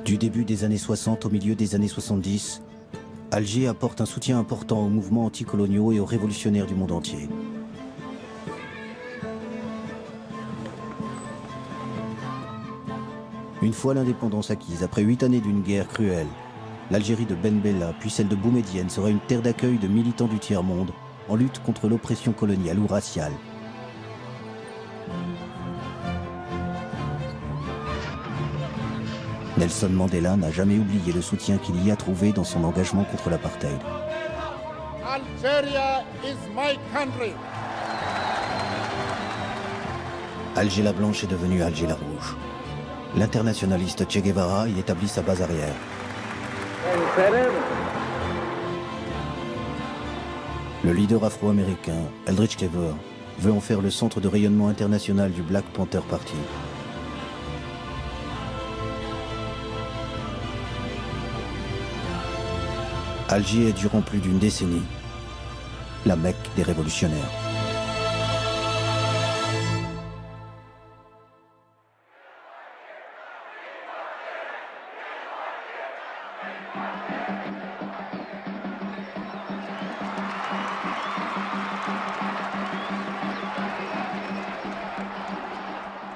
Du début des années 60 au milieu des années 70, Alger apporte un soutien important aux mouvements anticoloniaux et aux révolutionnaires du monde entier. Une fois l'indépendance acquise, après 8 années d'une guerre cruelle, l'Algérie de Ben Bella, puis celle de Boumedienne, sera une terre d'accueil de militants du tiers-monde en lutte contre l'oppression coloniale ou raciale. Nelson Mandela n'a jamais oublié le soutien qu'il y a trouvé dans son engagement contre l'apartheid. Algeria is my country. Alger la Blanche est devenue Alger la Rouge. L'internationaliste Che Guevara y établit sa base arrière. Le leader afro-américain, Eldridge Cleaver, veut en faire le centre de rayonnement international du Black Panther Party. Alger est durant plus d'une décennie la Mecque des révolutionnaires.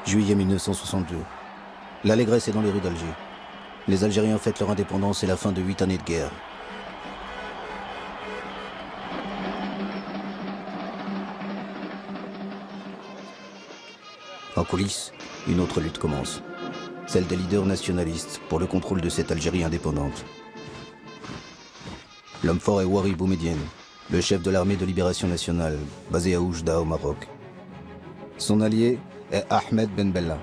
Juillet 1962. L'allégresse est dans les rues d'Alger. Les Algériens fêtent leur indépendance et la fin de 8 années de guerre. En coulisses, une autre lutte commence. Celle des leaders nationalistes pour le contrôle de cette Algérie indépendante. L'homme fort est Ouari Boumedienne, le chef de l'armée de libération nationale, basé à Oujda au Maroc. Son allié est Ahmed Ben Bella.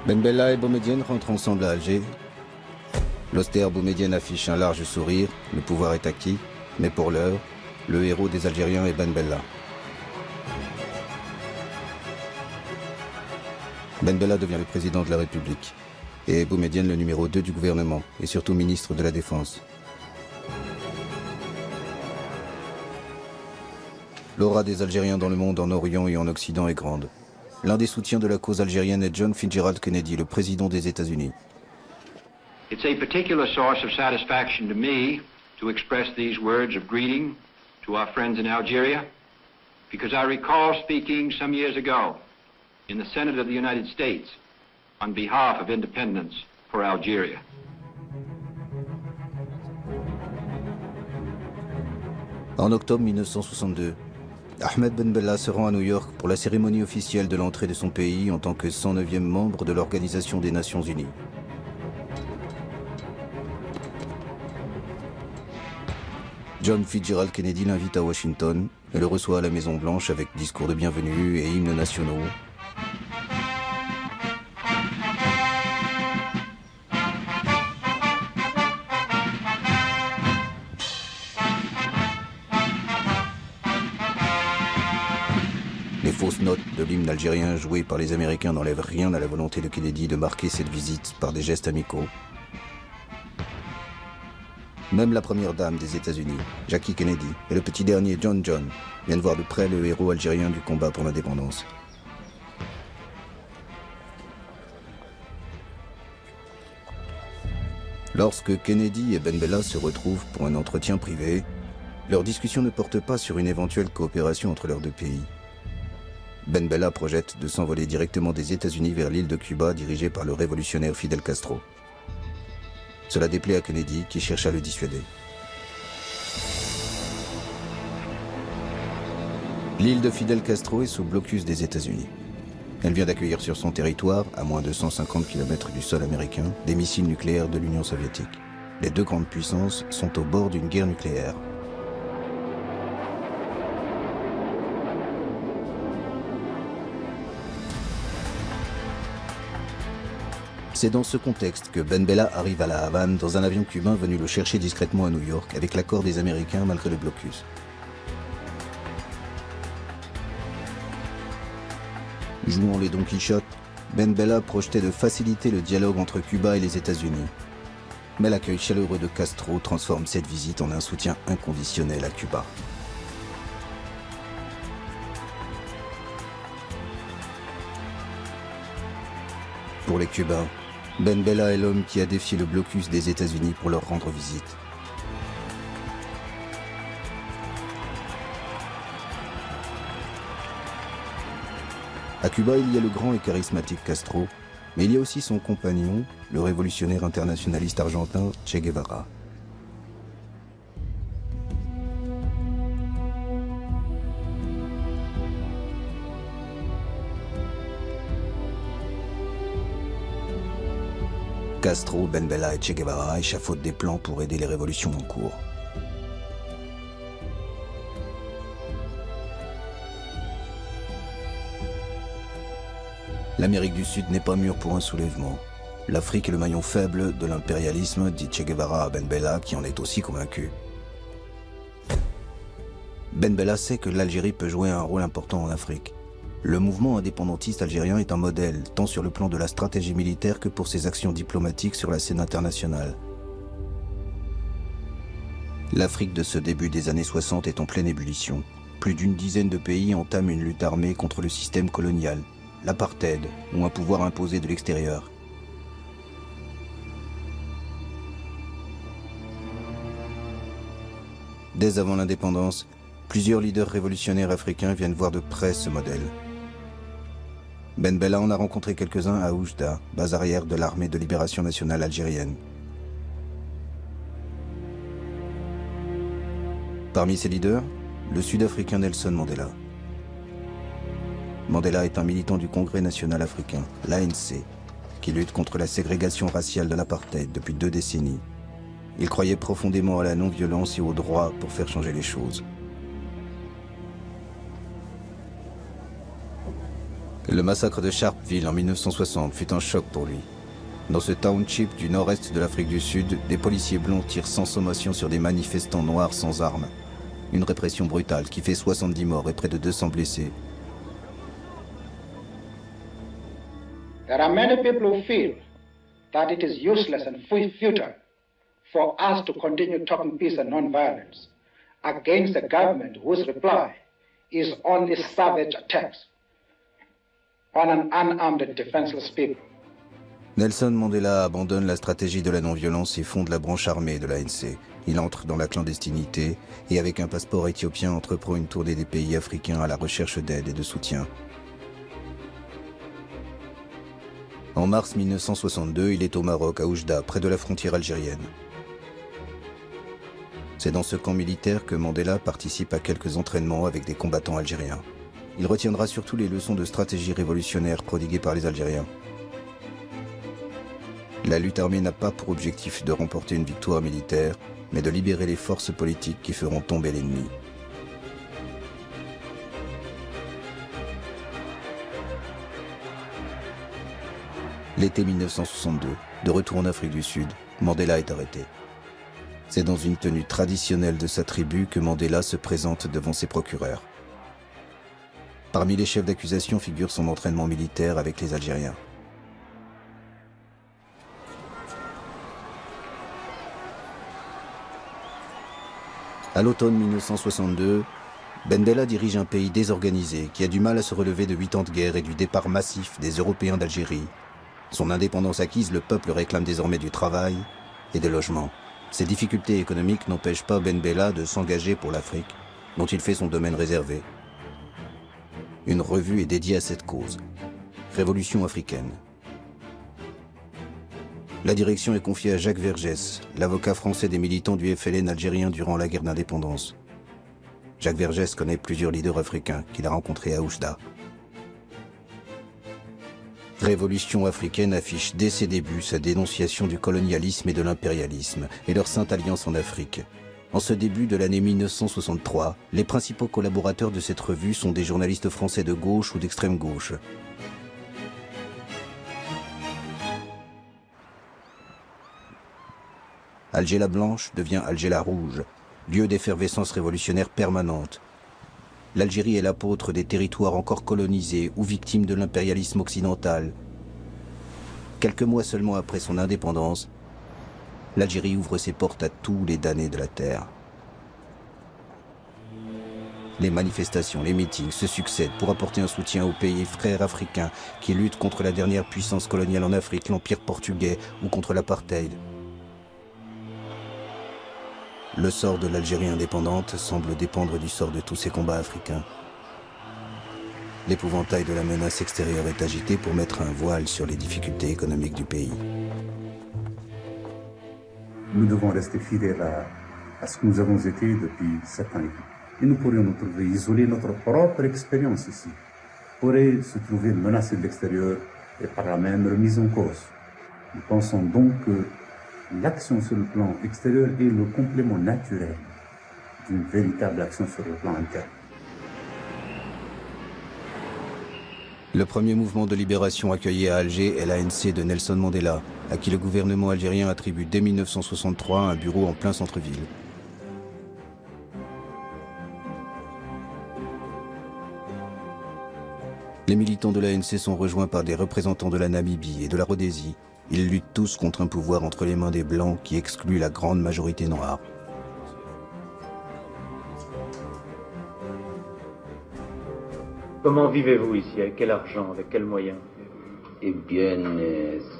Ben Bella et Boumedienne rentrent ensemble à Alger. L'austère Boumedienne affiche un large sourire, le pouvoir est acquis, mais pour l'heure, le héros des Algériens est Ben Bella. Ben Bella devient le président de la République et Boumedienne le numéro 2 du gouvernement et surtout ministre de la Défense. L'aura des Algériens dans le monde en Orient et en Occident est grande. L'un des soutiens de la cause algérienne est John Fitzgerald Kennedy, le président des États-Unis. It's a particular source of satisfaction to me to express these words of greeting to our friends in Algeria, because I recall speaking some years ago in the Senate of the United States on behalf of independence for Algeria. En octobre 1962, Ahmed Ben Bella se rend à New York pour la cérémonie officielle de l'entrée de son pays en tant que 109e membre de l'Organisation des Nations Unies. John Fitzgerald Kennedy l'invite à Washington et le reçoit à la Maison-Blanche avec discours de bienvenue et hymnes nationaux. Les fausses notes de l'hymne algérien joué par les Américains n'enlèvent rien à la volonté de Kennedy de marquer cette visite par des gestes amicaux. Même la première dame des États-Unis, Jackie Kennedy, et le petit dernier John viennent voir de près le héros algérien du combat pour l'indépendance. Lorsque Kennedy et Ben Bella se retrouvent pour un entretien privé, leur discussion ne porte pas sur une éventuelle coopération entre leurs deux pays. Ben Bella projette de s'envoler directement des États-Unis vers l'île de Cuba dirigée par le révolutionnaire Fidel Castro. Cela déplaît à Kennedy qui cherche à le dissuader. L'île de Fidel Castro est sous blocus des États-Unis. Elle vient d'accueillir sur son territoire, à moins de 150 km du sol américain, des missiles nucléaires de l'Union soviétique. Les deux grandes puissances sont au bord d'une guerre nucléaire. C'est dans ce contexte que Ben Bella arrive à La Havane dans un avion cubain venu le chercher discrètement à New York avec l'accord des Américains malgré le blocus. Jouant les Don Quichotte, Ben Bella projetait de faciliter le dialogue entre Cuba et les États-Unis. Mais l'accueil chaleureux de Castro transforme cette visite en un soutien inconditionnel à Cuba. Pour les Cubains, Ben Bella est l'homme qui a défié le blocus des États-Unis pour leur rendre visite. À Cuba, il y a le grand et charismatique Castro, mais il y a aussi son compagnon, le révolutionnaire internationaliste argentin Che Guevara. Castro, Ben Bella et Che Guevara échafaudent des plans pour aider les révolutions en cours. L'Amérique du Sud n'est pas mûre pour un soulèvement. L'Afrique est le maillon faible de l'impérialisme, dit Che Guevara à Ben Bella, qui en est aussi convaincu. Ben Bella sait que l'Algérie peut jouer un rôle important en Afrique. Le mouvement indépendantiste algérien est un modèle, tant sur le plan de la stratégie militaire que pour ses actions diplomatiques sur la scène internationale. L'Afrique de ce début des années 60 est en pleine ébullition. Plus d'une dizaine de pays entament une lutte armée contre le système colonial, l'apartheid ou un pouvoir imposé de l'extérieur. Dès avant l'indépendance, plusieurs leaders révolutionnaires africains viennent voir de près ce modèle. Ben Bella en a rencontré quelques-uns à Oujda, base arrière de l'armée de libération nationale algérienne. Parmi ces leaders, le Sud-Africain Nelson Mandela. Mandela est un militant du Congrès national africain, l'ANC, qui lutte contre la ségrégation raciale de l'apartheid depuis 2 décennies. Il croyait profondément à la non-violence et au droit pour faire changer les choses. Le massacre de Sharpeville en 1960 fut un choc pour lui. Dans ce township du nord-est de l'Afrique du Sud, des policiers blonds tirent sans sommation sur des manifestants noirs sans armes. Une répression brutale qui fait 70 morts et près de 200 blessés. There are many people who feel that it is useless and futile for us to continue talking peace and non-violence against a government whose reply is only savage attacks on an unarmed and defenseless people. Nelson Mandela abandonne la stratégie de la non-violence et fonde la branche armée de l'ANC. Il entre dans la clandestinité et avec un passeport éthiopien entreprend une tournée des pays africains à la recherche d'aide et de soutien. En mars 1962, il est au Maroc, à Oujda, près de la frontière algérienne. C'est dans ce camp militaire que Mandela participe à quelques entraînements avec des combattants algériens. Il retiendra surtout les leçons de stratégie révolutionnaire prodiguées par les Algériens. La lutte armée n'a pas pour objectif de remporter une victoire militaire, mais de libérer les forces politiques qui feront tomber l'ennemi. L'été 1962, de retour en Afrique du Sud, Mandela est arrêté. C'est dans une tenue traditionnelle de sa tribu que Mandela se présente devant ses procureurs. Parmi les chefs d'accusation figure son entraînement militaire avec les Algériens. À l'automne 1962, Ben Bella dirige un pays désorganisé qui a du mal à se relever de 8 ans de guerre et du départ massif des Européens d'Algérie. Son indépendance acquise, le peuple réclame désormais du travail et des logements. Ces difficultés économiques n'empêchent pas Ben Bella de s'engager pour l'Afrique, dont il fait son domaine réservé. Une revue est dédiée à cette cause, Révolution africaine. La direction est confiée à Jacques Vergès, l'avocat français des militants du FLN algérien durant la guerre d'indépendance. Jacques Vergès connaît plusieurs leaders africains qu'il a rencontrés à Oujda. Révolution africaine affiche dès ses débuts sa dénonciation du colonialisme et de l'impérialisme et leur sainte alliance en Afrique. En ce début de l'année 1963, les principaux collaborateurs de cette revue sont des journalistes français de gauche ou d'extrême gauche. Alger la Blanche devient Alger la Rouge, lieu d'effervescence révolutionnaire permanente. L'Algérie est l'apôtre des territoires encore colonisés ou victimes de l'impérialisme occidental. Quelques mois seulement après son indépendance, l'Algérie ouvre ses portes à tous les damnés de la terre. Les manifestations, les meetings se succèdent pour apporter un soutien aux pays frères africains qui luttent contre la dernière puissance coloniale en Afrique, l'Empire portugais, ou contre l'apartheid. Le sort de l'Algérie indépendante semble dépendre du sort de tous ces combats africains. L'épouvantail de la menace extérieure est agité pour mettre un voile sur les difficultés économiques du pays. Nous devons rester fidèles à ce que nous avons été depuis 7 ans et demi. Et nous pourrions nous trouver isolés, notre propre expérience ici pourrait se trouver menacée de l'extérieur et par la même remise en cause. Nous pensons donc que l'action sur le plan extérieur est le complément naturel d'une véritable action sur le plan interne. Le premier mouvement de libération accueilli à Alger est l'ANC de Nelson Mandela, à qui le gouvernement algérien attribue dès 1963 un bureau en plein centre-ville. Les militants de l'ANC sont rejoints par des représentants de la Namibie et de la Rhodésie. Ils luttent tous contre un pouvoir entre les mains des Blancs qui exclut la grande majorité noire. Comment vivez-vous ici? Avec quel argent? Avec quels moyens? Eh bien,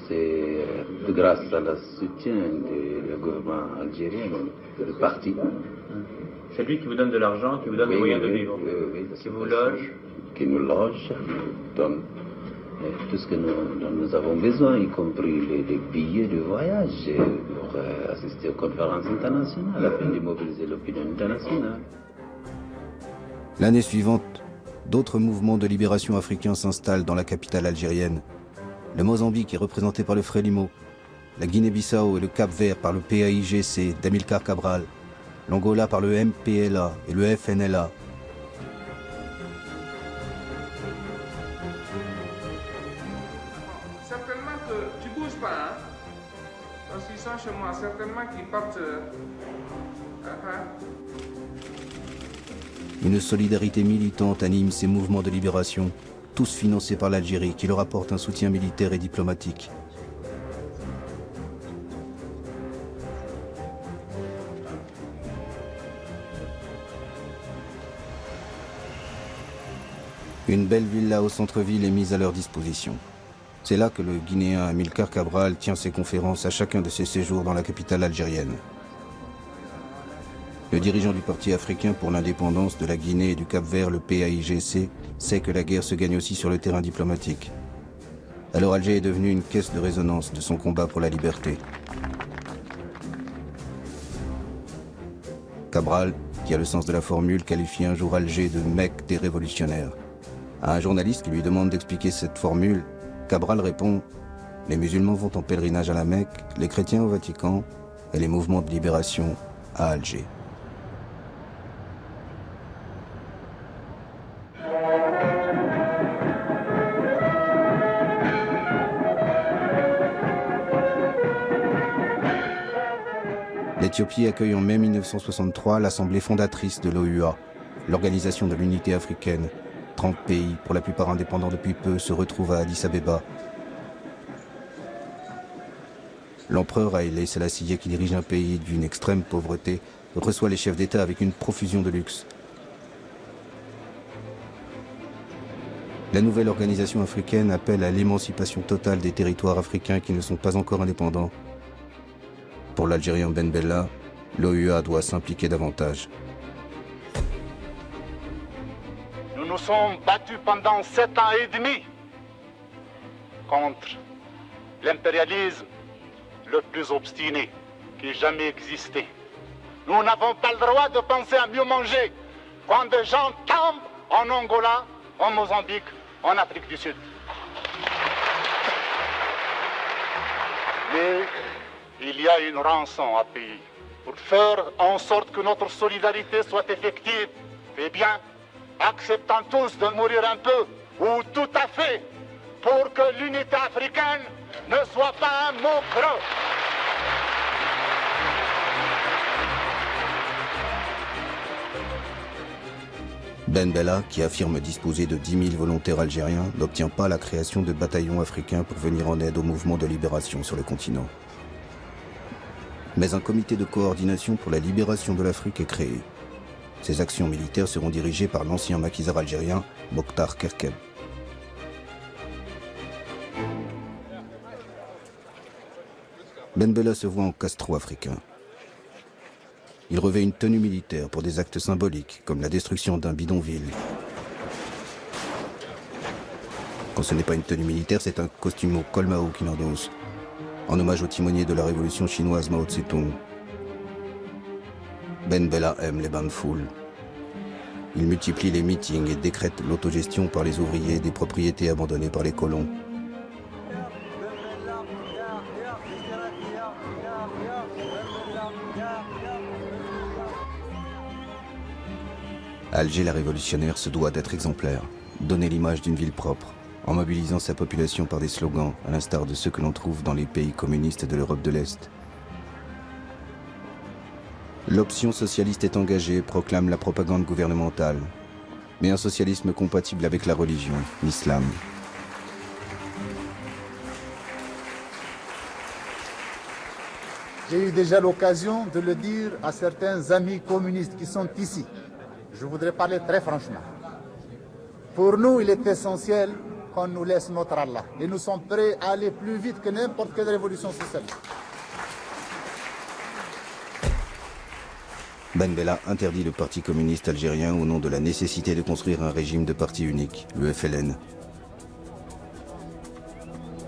c'est grâce à le soutien du gouvernement algérien, du parti. C'est lui qui vous donne de l'argent, qui vous donne des moyens de vivre, qui vous loge? Qui nous loge, donne tout ce que nous avons besoin, y compris les billets de voyage pour assister aux conférences internationales, afin de mobiliser l'opinion internationale. L'année suivante, d'autres mouvements de libération africains s'installent dans la capitale algérienne. Le Mozambique est représenté par le Frélimo, la Guinée-Bissau et le Cap-Vert par le PAIGC d'Amilcar Cabral, l'Angola par le MPLA et le FNLA. Certainement que tu bouges pas, hein? Parce qu'ils sont chez moi, certainement qu'ils partent. Une solidarité militante anime ces mouvements de libération, tous financés par l'Algérie, qui leur apporte un soutien militaire et diplomatique. Une belle villa au centre-ville est mise à leur disposition. C'est là que le Guinéen Amilcar Cabral tient ses conférences à chacun de ses séjours dans la capitale algérienne. Le dirigeant du Parti africain pour l'indépendance de la Guinée et du Cap-Vert, le PAIGC, sait que la guerre se gagne aussi sur le terrain diplomatique. Alors Alger est devenu une caisse de résonance de son combat pour la liberté. Cabral, qui a le sens de la formule, qualifie un jour Alger de Mecque des révolutionnaires. À un journaliste qui lui demande d'expliquer cette formule, Cabral répond « Les musulmans vont en pèlerinage à la Mecque, les chrétiens au Vatican et les mouvements de libération à Alger. » L'Éthiopie accueille en mai 1963 l'assemblée fondatrice de l'OUA, l'Organisation de l'Unité africaine. 30 pays, pour la plupart indépendants depuis peu, se retrouvent à Addis Abeba. L'empereur Haïlé Sélassié, qui dirige un pays d'une extrême pauvreté, reçoit les chefs d'État avec une profusion de luxe. La nouvelle organisation africaine appelle à l'émancipation totale des territoires africains qui ne sont pas encore indépendants. Pour l'Algérien Ben Bella, l'OUA doit s'impliquer davantage. Nous nous sommes battus pendant 7 ans et demi contre l'impérialisme le plus obstiné qui ait jamais existé. Nous n'avons pas le droit de penser à mieux manger quand des gens tombent en Angola, en Mozambique, en Afrique du Sud. Mais il y a une rançon à payer pour faire en sorte que notre solidarité soit effective. Eh bien, acceptons tous de mourir un peu, ou tout à fait, pour que l'unité africaine ne soit pas un mot creux. Ben Bella, qui affirme disposer de 10 000 volontaires algériens, n'obtient pas la création de bataillons africains pour venir en aide au mouvement de libération sur le continent. Mais un comité de coordination pour la libération de l'Afrique est créé. Ses actions militaires seront dirigées par l'ancien maquisard algérien Mokhtar Kerkeb. Ben Bella se voit en Castro africain. Il revêt une tenue militaire pour des actes symboliques, comme la destruction d'un bidonville. Quand ce n'est pas une tenue militaire, c'est un costume au col Mao qu'il endosse, en hommage au timonier de la révolution chinoise Mao Tse-tung. Ben Bella aime les bains de foule. Il multiplie les meetings et décrète l'autogestion par les ouvriers des propriétés abandonnées par les colons. Alger la révolutionnaire se doit d'être exemplaire, donner l'image d'une ville propre, en mobilisant sa population par des slogans, à l'instar de ceux que l'on trouve dans les pays communistes de l'Europe de l'Est. L'option socialiste est engagée, proclame la propagande gouvernementale, mais un socialisme compatible avec la religion, l'islam. J'ai eu déjà l'occasion de le dire à certains amis communistes qui sont ici. Je voudrais parler très franchement. Pour nous, il est essentiel qu'on nous laisse notre Allah. Et nous sommes prêts à aller plus vite que n'importe quelle révolution socialiste. Ben Bella interdit le Parti communiste algérien au nom de la nécessité de construire un régime de parti unique, le FLN.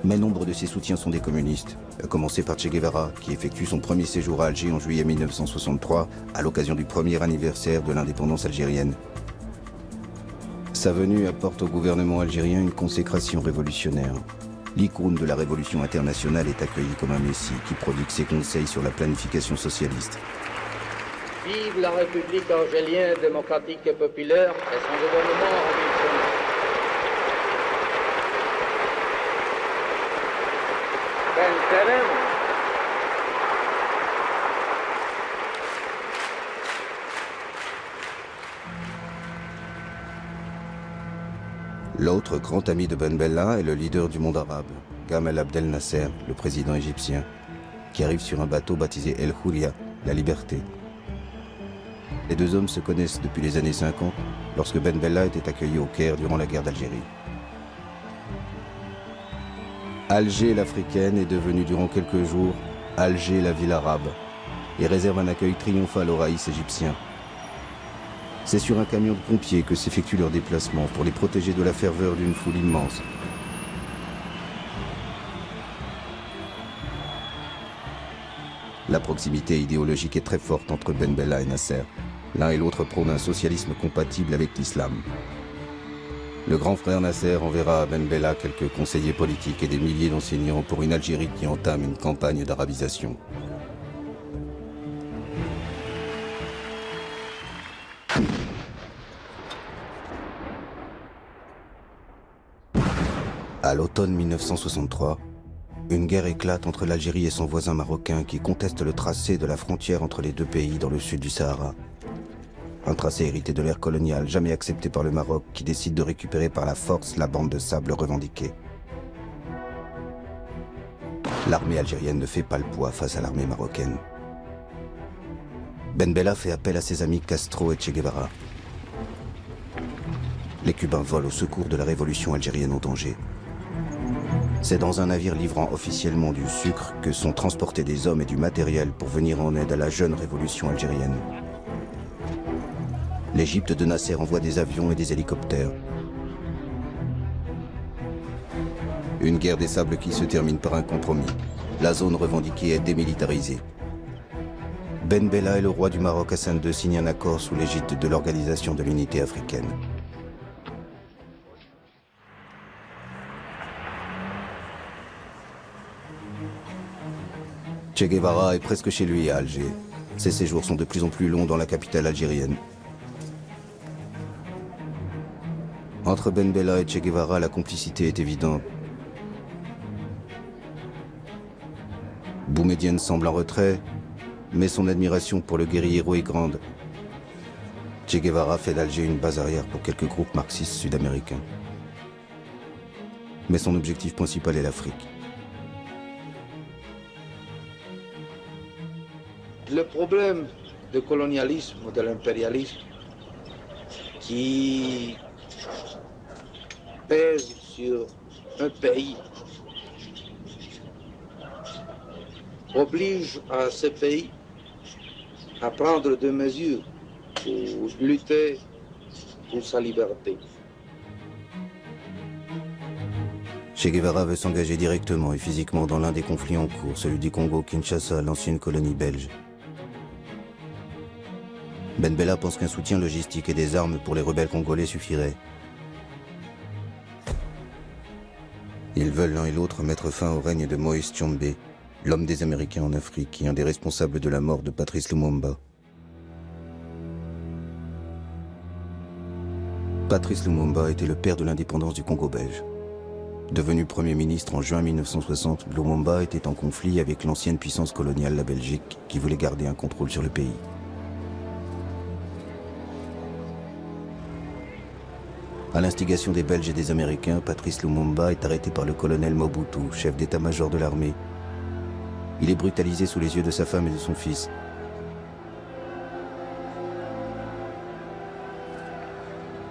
Mais nombre de ses soutiens sont des communistes, à commencer par Che Guevara, qui effectue son premier séjour à Alger en juillet 1963, à l'occasion du premier anniversaire de l'indépendance algérienne. Sa venue apporte au gouvernement algérien une consécration révolutionnaire. L'icône de la révolution internationale est accueilli comme un messie qui prodigue ses conseils sur la planification socialiste. Vive la République algérienne démocratique et populaire et son gouvernement révolutionnaire. Ben Salem. L'autre grand ami de Ben Bella est le leader du monde arabe, Gamal Abdel Nasser, le président égyptien, qui arrive sur un bateau baptisé El Houria, la liberté. Les deux hommes se connaissent depuis les années 50, lorsque Ben Bella était accueilli au Caire durant la guerre d'Algérie. Alger l'africaine est devenue durant quelques jours Alger la ville arabe et réserve un accueil triomphal aux raïs égyptiens. C'est sur un camion de pompiers que s'effectue leur déplacement pour les protéger de la ferveur d'une foule immense. La proximité idéologique est très forte entre Ben Bella et Nasser. L'un et l'autre prônent un socialisme compatible avec l'islam. Le grand frère Nasser enverra à Ben Bella quelques conseillers politiques et des milliers d'enseignants pour une Algérie qui entame une campagne d'arabisation. À l'automne 1963, une guerre éclate entre l'Algérie et son voisin marocain qui conteste le tracé de la frontière entre les deux pays dans le sud du Sahara. Un tracé hérité de l'ère coloniale, jamais accepté par le Maroc, qui décide de récupérer par la force la bande de sable revendiquée. L'armée algérienne ne fait pas le poids face à l'armée marocaine. Ben Bella fait appel à ses amis Castro et Che Guevara. Les Cubains volent au secours de la révolution algérienne en danger. C'est dans un navire livrant officiellement du sucre que sont transportés des hommes et du matériel pour venir en aide à la jeune révolution algérienne. L'Égypte de Nasser envoie des avions et des hélicoptères. Une guerre des sables qui se termine par un compromis. La zone revendiquée est démilitarisée. Ben Bella et le roi du Maroc Hassan II signent un accord sous l'égide de l'Organisation de l'Unité africaine. Che Guevara est presque chez lui à Alger. Ses séjours sont de plus en plus longs dans la capitale algérienne. Entre Ben Bella et Che Guevara, la complicité est évidente. Boumedienne semble en retrait, mais son admiration pour le guerriero est grande. Che Guevara fait d'Alger une base arrière pour quelques groupes marxistes sud-américains. Mais son objectif principal est l'Afrique. Le problème du colonialisme ou de l'impérialisme qui pèse sur un pays oblige à ce pays à prendre des mesures pour lutter pour sa liberté. Che Guevara veut s'engager directement et physiquement dans l'un des conflits en cours, celui du Congo-Kinshasa, l'ancienne colonie belge. Ben Bella pense qu'un soutien logistique et des armes pour les rebelles congolais suffirait. Ils veulent l'un et l'autre mettre fin au règne de Moïse Tshombe, l'homme des Américains en Afrique et un des responsables de la mort de Patrice Lumumba. Patrice Lumumba était le père de l'indépendance du Congo belge. Devenu Premier ministre en juin 1960, Lumumba était en conflit avec l'ancienne puissance coloniale, la Belgique, qui voulait garder un contrôle sur le pays. À l'instigation des Belges et des Américains, Patrice Lumumba est arrêté par le colonel Mobutu, chef d'état-major de l'armée. Il est brutalisé sous les yeux de sa femme et de son fils.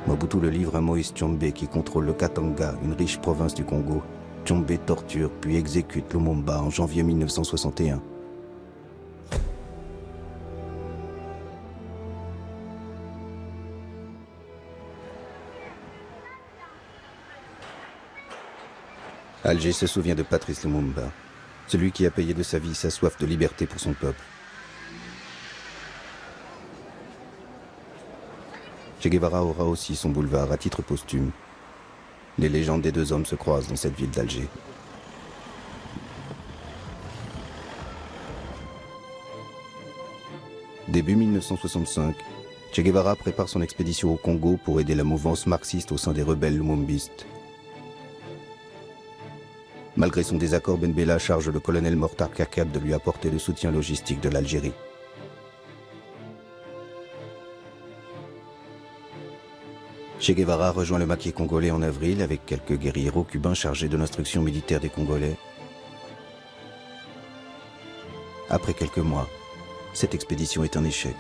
Mobutu le livre à Moïse Tshombe qui contrôle le Katanga, une riche province du Congo. Tshombe torture puis exécute Lumumba en janvier 1961. Alger se souvient de Patrice Lumumba, celui qui a payé de sa vie sa soif de liberté pour son peuple. Che Guevara aura aussi son boulevard à titre posthume. Les légendes des deux hommes se croisent dans cette ville d'Alger. Début 1965, Che Guevara prépare son expédition au Congo pour aider la mouvance marxiste au sein des rebelles lumumbistes. Malgré son désaccord, Ben Bella charge le colonel Mortar Kakab de lui apporter le soutien logistique de l'Algérie. Che Guevara rejoint le maquis congolais en avril avec quelques guérilleros cubains chargés de l'instruction militaire des Congolais. Après quelques mois, cette expédition est un échec.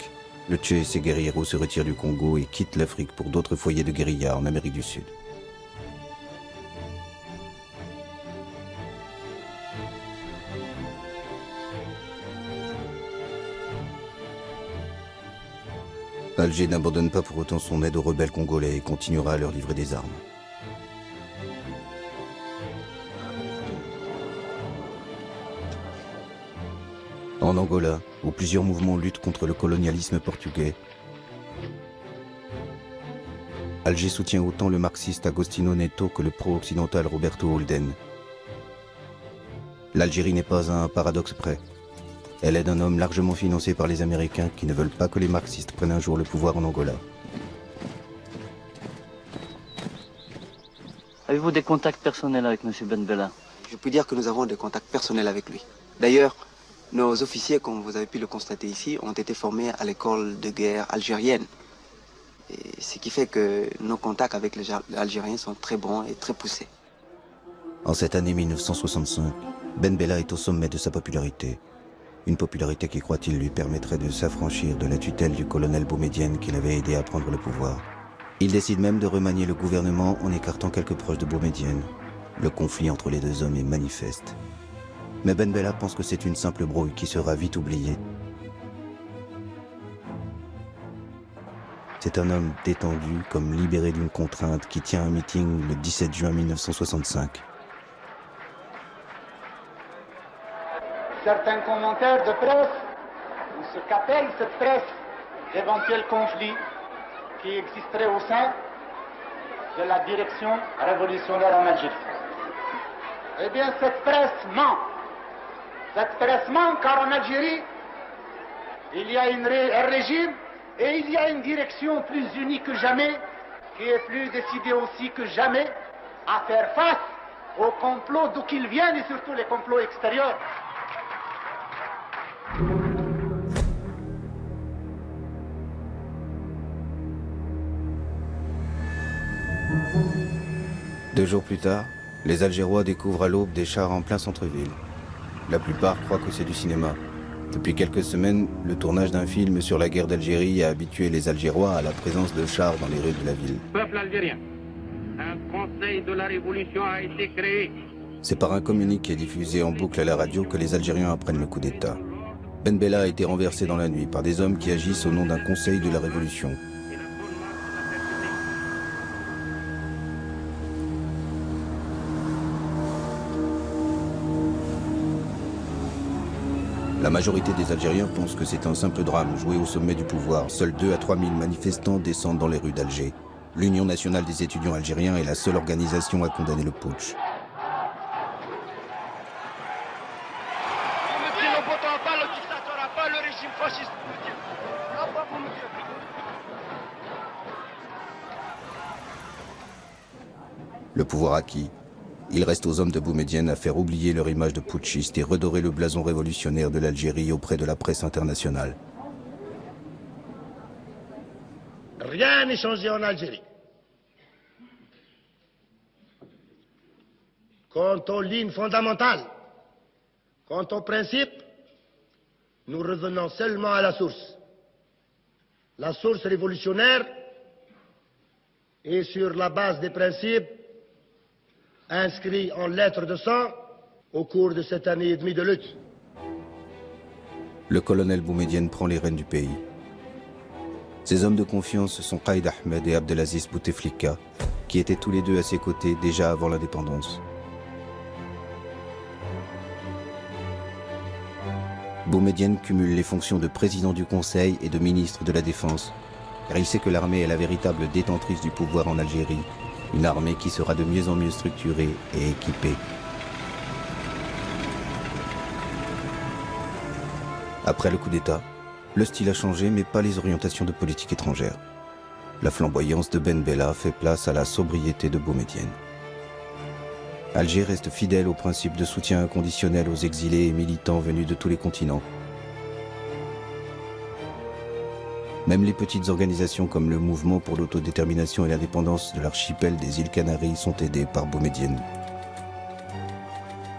Le Che et ses guérilleros se retirent du Congo et quittent l'Afrique pour d'autres foyers de guérilla en Amérique du Sud. Alger n'abandonne pas pour autant son aide aux rebelles congolais et continuera à leur livrer des armes. En Angola, où plusieurs mouvements luttent contre le colonialisme portugais, Alger soutient autant le marxiste Agostinho Neto que le pro-occidental Roberto Holden. L'Algérie n'est pas à un paradoxe près. Elle aide un homme largement financé par les Américains qui ne veulent pas que les marxistes prennent un jour le pouvoir en Angola. Avez-vous des contacts personnels avec M. Ben Bella? Je peux dire que nous avons des contacts personnels avec lui. D'ailleurs, nos officiers, comme vous avez pu le constater ici, ont été formés à l'école de guerre algérienne. Et ce qui fait que nos contacts avec les Algériens sont très bons et très poussés. En cette année 1965, Ben Bella est au sommet de sa popularité. Une popularité qui, croit-il, lui permettrait de s'affranchir de la tutelle du colonel Boumedienne qui l'avait aidé à prendre le pouvoir. Il décide même de remanier le gouvernement en écartant quelques proches de Boumedienne. Le conflit entre les deux hommes est manifeste. Mais Ben Bella pense que c'est une simple brouille qui sera vite oubliée. C'est un homme détendu, comme libéré d'une contrainte, qui tient un meeting le 17 juin 1965. Certains commentaires de presse, ou ce qu'appelle cette presse, d'éventuels conflits qui existeraient au sein de la direction révolutionnaire en Algérie. Eh bien, cette presse ment. Cette presse ment car en Algérie, il y a un régime et il y a une direction plus unie que jamais, qui est plus décidée aussi que jamais à faire face aux complots d'où qu'ils viennent et surtout les complots extérieurs. Deux jours plus tard, les Algérois découvrent à l'aube des chars en plein centre-ville. La plupart croient que c'est du cinéma. Depuis quelques semaines, le tournage d'un film sur la guerre d'Algérie a habitué les Algérois à la présence de chars dans les rues de la ville. Peuple algérien, un conseil de la révolution a été créé. C'est par un communiqué diffusé en boucle à la radio que les Algériens apprennent le coup d'État. Ben Bella a été renversé dans la nuit par des hommes qui agissent au nom d'un conseil de la révolution. La majorité des Algériens pensent que c'est un simple drame joué au sommet du pouvoir. Seuls 2 à 3 000 manifestants descendent dans les rues d'Alger. L'Union nationale des étudiants algériens est la seule organisation à condamner le putsch. Le pouvoir acquis, il reste aux hommes de Boumedienne à faire oublier leur image de putschiste et redorer le blason révolutionnaire de l'Algérie auprès de la presse internationale. Rien n'est changé en Algérie. Quant aux lignes fondamentales, quant aux principes, nous revenons seulement à la source. La source révolutionnaire est sur la base des principes inscrits en lettres de sang au cours de cette année et demie de lutte. Le colonel Boumedienne prend les rênes du pays. Ses hommes de confiance sont Qaïd Ahmed et Abdelaziz Bouteflika, qui étaient tous les deux à ses côtés déjà avant l'indépendance. Boumedienne cumule les fonctions de président du Conseil et de ministre de la Défense, car il sait que l'armée est la véritable détentrice du pouvoir en Algérie, une armée qui sera de mieux en mieux structurée et équipée. Après le coup d'État, le style a changé, mais pas les orientations de politique étrangère. La flamboyance de Ben Bella fait place à la sobriété de Boumedienne. Alger reste fidèle au principe de soutien inconditionnel aux exilés et militants venus de tous les continents. Même les petites organisations comme le Mouvement pour l'autodétermination et l'indépendance de l'archipel des îles Canaries sont aidées par Boumedienne.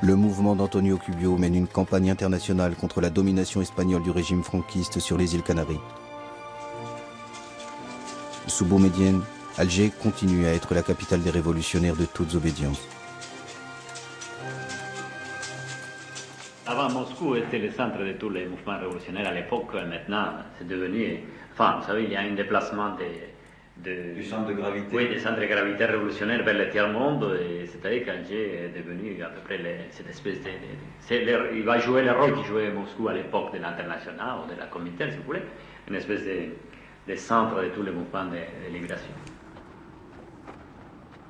Le mouvement d'Antonio Cubio mène une campagne internationale contre la domination espagnole du régime franquiste sur les îles Canaries. Sous Boumedienne, Alger continue à être la capitale des révolutionnaires de toutes obédiences. Avant, Moscou était le centre de tous les mouvements révolutionnaires à l'époque. Maintenant, c'est devenu... Enfin, vous savez, il y a un déplacement du centre de gravité. Oui, des centres de gravité révolutionnaires vers le tiers-monde. C'est-à-dire qu'Alger est devenu à peu près cette espèce de... il va jouer le rôle qu'il jouait Moscou à l'époque de l'international ou de la Comintern, si vous voulez. Une espèce de centre de tous les mouvements de libération.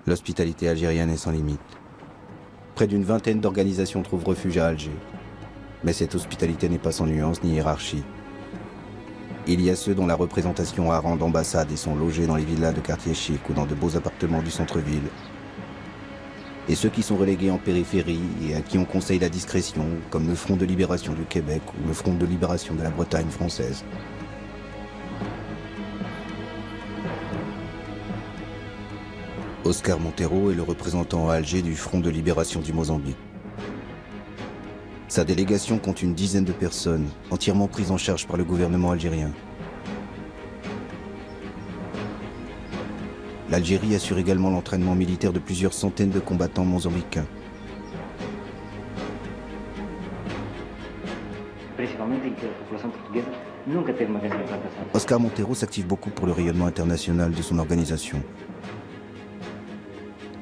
L'hospitalité algérienne est sans limite. Près d'une vingtaine d'organisations trouvent refuge à Alger. Mais cette hospitalité n'est pas sans nuance ni hiérarchie. Il y a ceux dont la représentation a rang d'ambassade et sont logés dans les villas de quartiers chics ou dans de beaux appartements du centre-ville. Et ceux qui sont relégués en périphérie et à qui on conseille la discrétion, comme le Front de libération du Québec ou le Front de libération de la Bretagne française. Oscar Montero est le représentant à Alger du Front de libération du Mozambique. Sa délégation compte une dizaine de personnes, entièrement prises en charge par le gouvernement algérien. L'Algérie assure également l'entraînement militaire de plusieurs centaines de combattants mozambicains. Oscar Montero s'active beaucoup pour le rayonnement international de son organisation.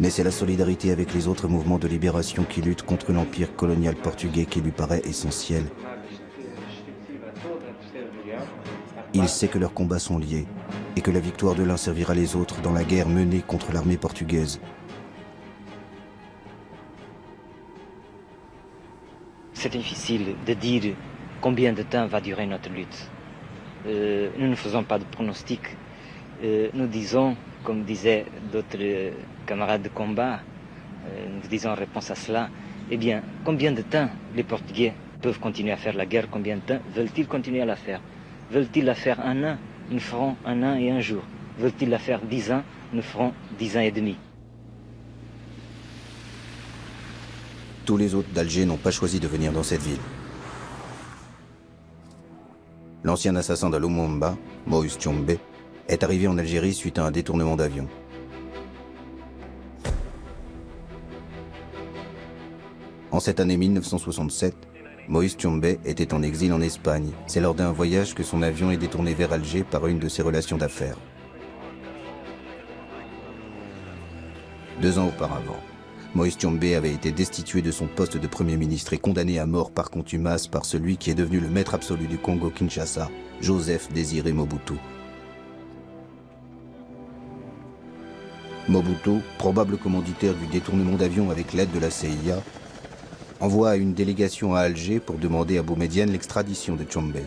Mais c'est la solidarité avec les autres mouvements de libération qui luttent contre l'empire colonial portugais qui lui paraît essentiel. Il sait que leurs combats sont liés et que la victoire de l'un servira les autres dans la guerre menée contre l'armée portugaise. C'est difficile de dire combien de temps va durer notre lutte. Nous ne faisons pas de pronostics. Nous disons, comme disaient d'autres camarades de combat, nous disons en réponse à cela, eh bien, combien de temps les Portugais peuvent continuer à faire la guerre? Combien de temps veulent-ils continuer à la faire? Veulent-ils la faire 1 an? Nous ferons 1 an et 1 jour. Veulent-ils la faire 10 ans? Nous ferons 10 ans et demi. Tous les autres d'Alger n'ont pas choisi de venir dans cette ville. L'ancien assassin de Lumumba, Moïse Tchombe, est arrivé en Algérie suite à un détournement d'avion. En cette année 1967, Moïse Tchombe était en exil en Espagne. C'est lors d'un voyage que son avion est détourné vers Alger par une de ses relations d'affaires. 2 ans auparavant, Moïse Tchombe avait été destitué de son poste de Premier ministre et condamné à mort par contumace par celui qui est devenu le maître absolu du Congo-Kinshasa, Joseph Désiré Mobutu. Mobutu, probable commanditaire du détournement d'avion avec l'aide de la CIA, envoie une délégation à Alger pour demander à Boumedienne l'extradition de Tchombe.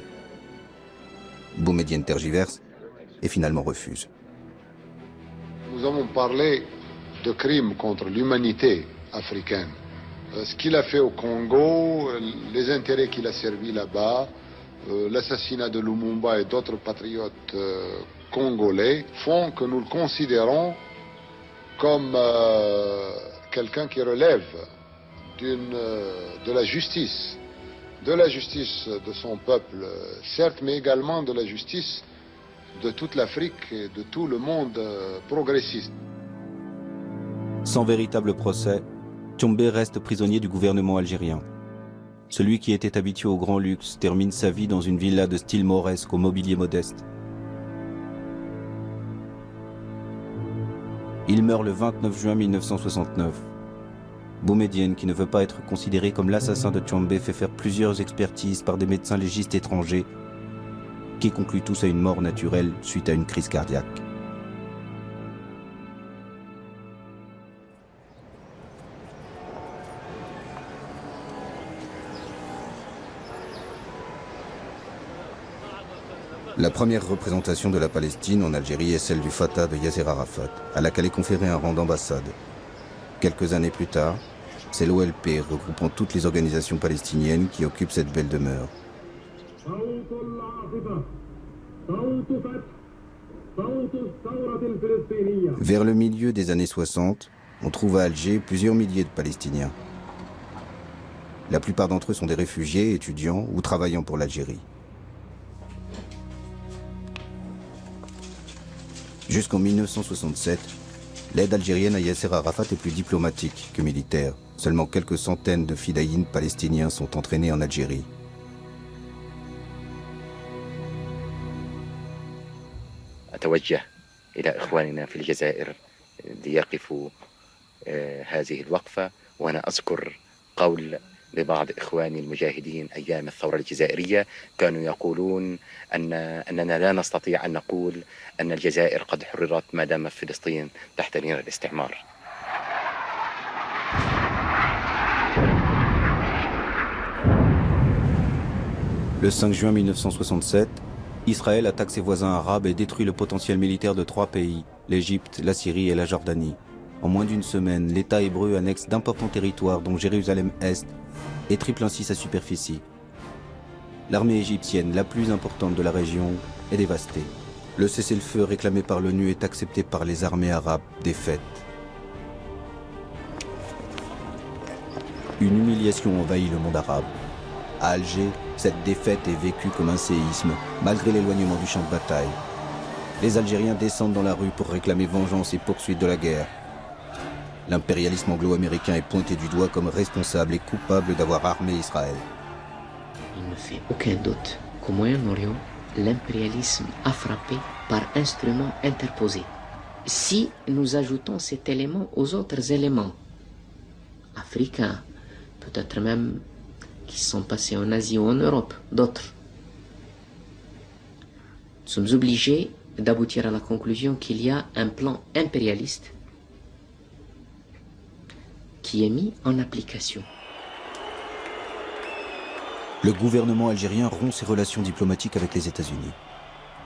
Boumedienne tergiverse et finalement refuse. Nous avons parlé de crimes contre l'humanité africaine. Ce qu'il a fait au Congo, les intérêts qu'il a servis là-bas, l'assassinat de Lumumba et d'autres patriotes congolais font que nous le considérons comme quelqu'un qui relève de la justice de son peuple, certes, mais également de la justice de toute l'Afrique et de tout le monde progressiste. Sans véritable procès, Tchombe reste prisonnier du gouvernement algérien. Celui qui était habitué au grand luxe termine sa vie dans une villa de style mauresque au mobilier modeste. Il meurt le 29 juin 1969. Boumedienne, qui ne veut pas être considéré comme l'assassin de Tchombe, fait faire plusieurs expertises par des médecins légistes étrangers qui concluent tous à une mort naturelle suite à une crise cardiaque. La première représentation de la Palestine en Algérie est celle du Fatah de Yasser Arafat, à laquelle est conféré un rang d'ambassade. Quelques années plus tard, c'est l'OLP regroupant toutes les organisations palestiniennes qui occupent cette belle demeure. Vers le milieu des années 60, on trouve à Alger plusieurs milliers de Palestiniens. La plupart d'entre eux sont des réfugiés, étudiants ou travaillant pour l'Algérie. Jusqu'en 1967, l'aide algérienne à Yasser Arafat est plus diplomatique que militaire. Seulement quelques centaines de fidayines palestiniens sont entraînés en Algérie. أتوجه إلى إخواننا في الجزائر ليقفوا هذه الوقفة، وأنا أذكر قول لبعض إخواني المجاهدين أيام الثورة الجزائرية كانوا يقولون أننا لا نستطيع أن نقول أن الجزائر قد حررت ما دام فلسطين تحت نير الاستعمار. Le 5 juin 1967, Israël attaque ses voisins arabes et détruit le potentiel militaire de 3 pays, l'Égypte, la Syrie et la Jordanie. En moins d'une semaine, l'État hébreu annexe d'importants territoires dont Jérusalem-Est et triple ainsi sa superficie. L'armée égyptienne, la plus importante de la région, est dévastée. Le cessez-le-feu réclamé par l'ONU est accepté par les armées arabes défaites. Une humiliation envahit le monde arabe. À Alger, cette défaite est vécue comme un séisme, malgré l'éloignement du champ de bataille. Les Algériens descendent dans la rue pour réclamer vengeance et poursuite de la guerre. L'impérialisme anglo-américain est pointé du doigt comme responsable et coupable d'avoir armé Israël. Il ne fait aucun doute qu'au Moyen-Orient, l'impérialisme a frappé par instruments interposés. Si nous ajoutons cet élément aux autres éléments africains, peut-être même qui sont passés en Asie ou en Europe, d'autres, nous sommes obligés d'aboutir à la conclusion qu'il y a un plan impérialiste qui est mis en application. Le gouvernement algérien rompt ses relations diplomatiques avec les États-Unis.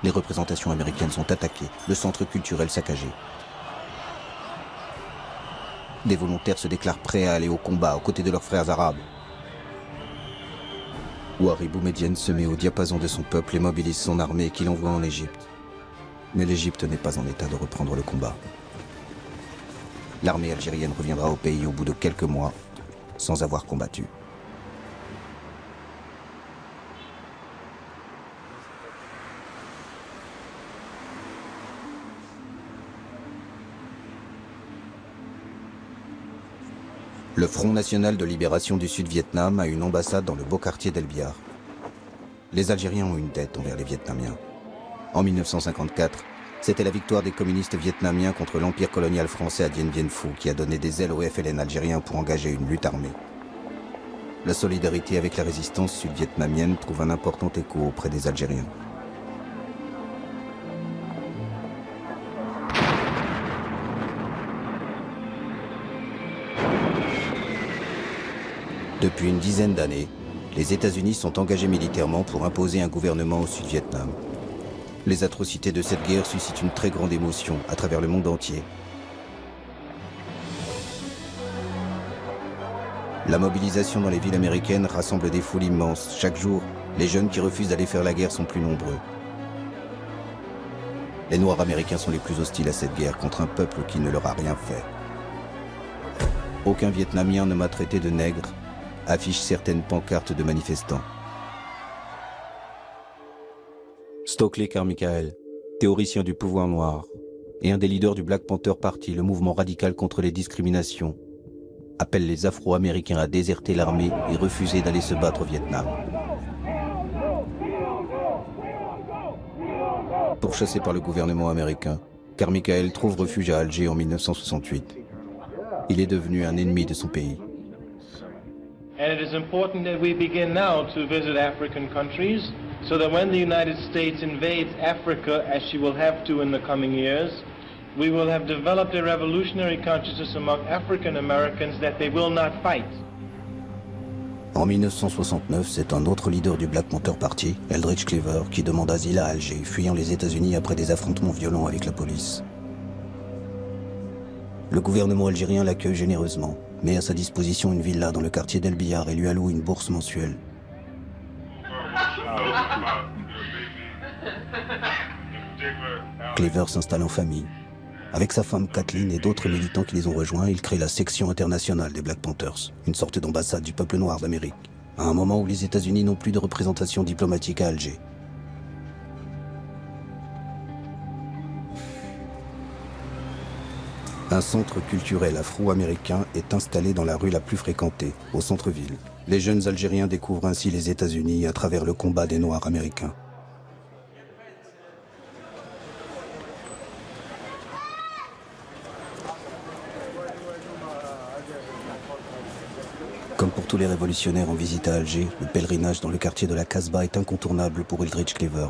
Les représentations américaines sont attaquées, le centre culturel saccagé. Des volontaires se déclarent prêts à aller au combat aux côtés de leurs frères arabes. Ouari Boumedienne se met au diapason de son peuple et mobilise son armée qu'il envoie en Égypte. Mais l'Égypte n'est pas en état de reprendre le combat. L'armée algérienne reviendra au pays au bout de quelques mois, sans avoir combattu. Le Front national de libération du Sud-Vietnam a une ambassade dans le beau quartier d'El Biar. Les Algériens ont une dette envers les Vietnamiens. En 1954, c'était la victoire des communistes vietnamiens contre l'empire colonial français à Dien Bien Phu qui a donné des ailes au FLN algérien pour engager une lutte armée. La solidarité avec la résistance sud-vietnamienne trouve un important écho auprès des Algériens. Depuis une dizaine d'années, les États-Unis sont engagés militairement pour imposer un gouvernement au Sud-Vietnam. Les atrocités de cette guerre suscitent une très grande émotion à travers le monde entier. La mobilisation dans les villes américaines rassemble des foules immenses. Chaque jour, les jeunes qui refusent d'aller faire la guerre sont plus nombreux. Les Noirs américains sont les plus hostiles à cette guerre contre un peuple qui ne leur a rien fait. Aucun Vietnamien ne m'a traité de nègre, affichent certaines pancartes de manifestants. Stokely Carmichael, théoricien du pouvoir noir, et un des leaders du Black Panther Party, le mouvement radical contre les discriminations, appelle les Afro-Américains à déserter l'armée et refuser d'aller se battre au Vietnam. Pourchassé par le gouvernement américain, Carmichael trouve refuge à Alger en 1968. Il est devenu un ennemi de son pays. And it is important that we begin now to visit African countries so that when the United States invades Africa, as she will have to in the coming years, we will have developed a revolutionary consciousness among African Americans that they will not fight. En 1969, c'est un autre leader du Black Panther Party, Eldridge Cleaver, qui demande asile à Alger, fuyant les États-Unis après des affrontements violents avec la police. Le gouvernement algérien l'accueille généreusement, met à sa disposition une villa dans le quartier d'El Biar et lui alloue une bourse mensuelle. Cleaver s'installe en famille. Avec sa femme Kathleen et d'autres militants qui les ont rejoints, il crée la section internationale des Black Panthers, une sorte d'ambassade du peuple noir d'Amérique, à un moment où les États-Unis n'ont plus de représentation diplomatique à Alger. Un centre culturel afro-américain est installé dans la rue la plus fréquentée, au centre-ville. Les jeunes Algériens découvrent ainsi les États-Unis à travers le combat des Noirs américains. Comme pour tous les révolutionnaires en visite à Alger, le pèlerinage dans le quartier de la Casbah est incontournable pour Eldridge Cleaver.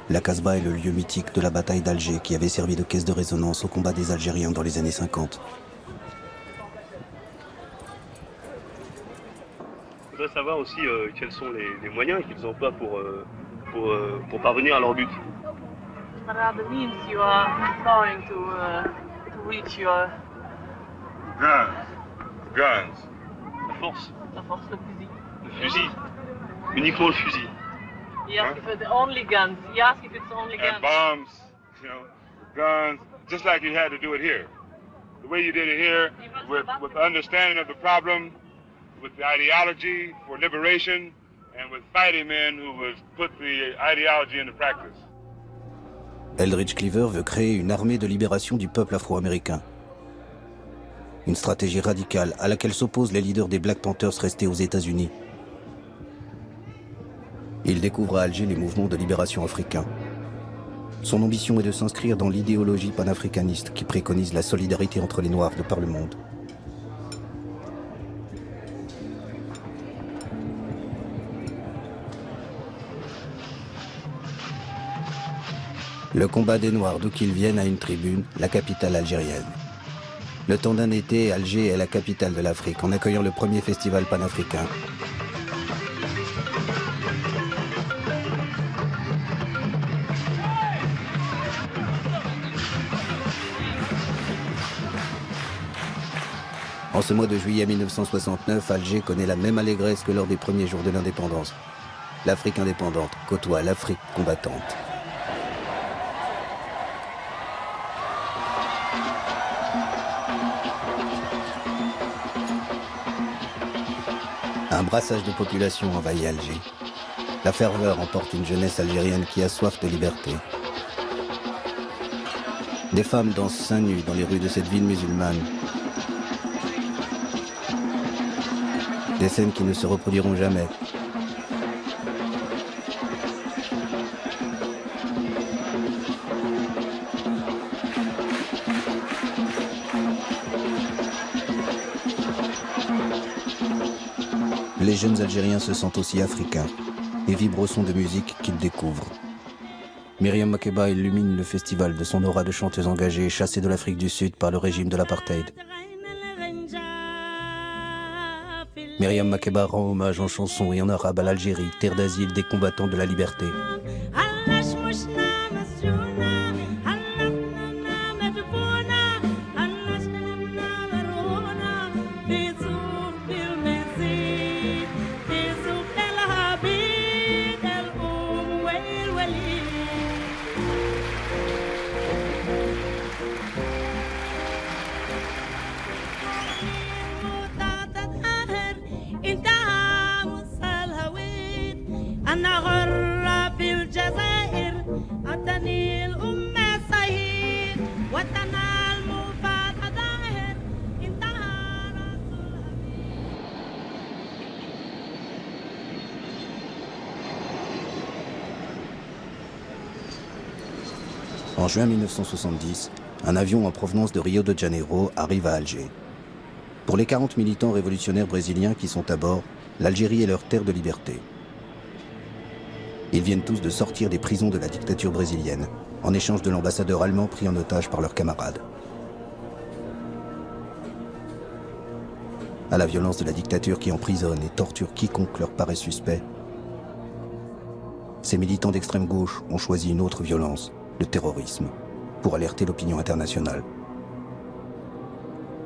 La Casbah est le lieu mythique de la bataille d'Alger qui avait servi de caisse de résonance au combat des Algériens dans les années 50. Je voudrais savoir aussi quels sont les moyens qu'ils emploient pour parvenir à leur but. What are the means you are employing to reach your... Guns. La force. La force, le fusil. Le fusil. Uniquement le fusil. He asked if it's the only guns. He asked if it's the only guns. And bombs, you know, guns, just like you had to do it here. The way you did it here, with the understanding of the problem, with the ideology for liberation, and with fighting men who would put the ideology into practice. Eldridge Cleaver veut créer une armée de libération du peuple afro-américain. Une stratégie radicale à laquelle s'opposent les leaders des Black Panthers restés aux États-Unis. Il découvre à Alger les mouvements de libération africains. Son ambition est de s'inscrire dans l'idéologie panafricaniste qui préconise la solidarité entre les Noirs de par le monde. Le combat des Noirs, d'où qu'ils viennent, a une tribune, la capitale algérienne. Le temps d'un été, Alger est la capitale de l'Afrique, en accueillant le premier festival panafricain. En ce mois de juillet 1969, Alger connaît la même allégresse que lors des premiers jours de l'indépendance. L'Afrique indépendante côtoie l'Afrique combattante. Un brassage de population envahit Alger. La ferveur emporte une jeunesse algérienne qui a soif de liberté. Des femmes dansent seins nus dans les rues de cette ville musulmane. Des scènes qui ne se reproduiront jamais. Les jeunes Algériens se sentent aussi africains et vibrent au son de musique qu'ils découvrent. Myriam Makeba illumine le festival de son aura de chanteuse engagée, chassée de l'Afrique du Sud par le régime de l'apartheid. Myriam Makeba rend hommage en chanson et en arabe à l'Algérie, terre d'asile des combattants de la liberté. En juin 1970, un avion en provenance de Rio de Janeiro arrive à Alger. Pour les 40 militants révolutionnaires brésiliens qui sont à bord, l'Algérie est leur terre de liberté. Ils viennent tous de sortir des prisons de la dictature brésilienne, en échange de l'ambassadeur allemand pris en otage par leurs camarades. À la violence de la dictature qui emprisonne et torture quiconque leur paraît suspect, ces militants d'extrême gauche ont choisi une autre violence, le terrorisme, pour alerter l'opinion internationale.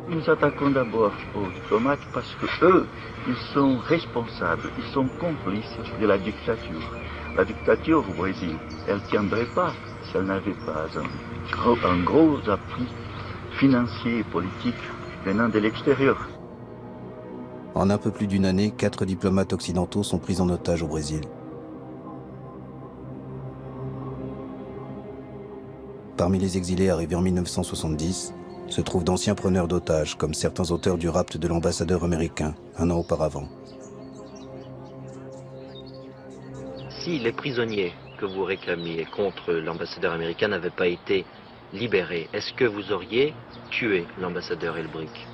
Nous attaquons d'abord aux diplomates parce que eux, ils sont responsables, ils sont complices de la dictature. La dictature au Brésil, elle ne tiendrait pas si elle n'avait pas un gros appui financier et politique venant de l'extérieur. En un peu plus d'une année, 4 diplomates occidentaux sont pris en otage au Brésil. Parmi les exilés arrivés en 1970, se trouvent d'anciens preneurs d'otages, comme certains auteurs du rapt de l'ambassadeur américain, un an auparavant. Si les prisonniers que vous réclamiez contre l'ambassadeur américain n'avaient pas été libérés, est-ce que vous auriez tué l'ambassadeur Elbrick?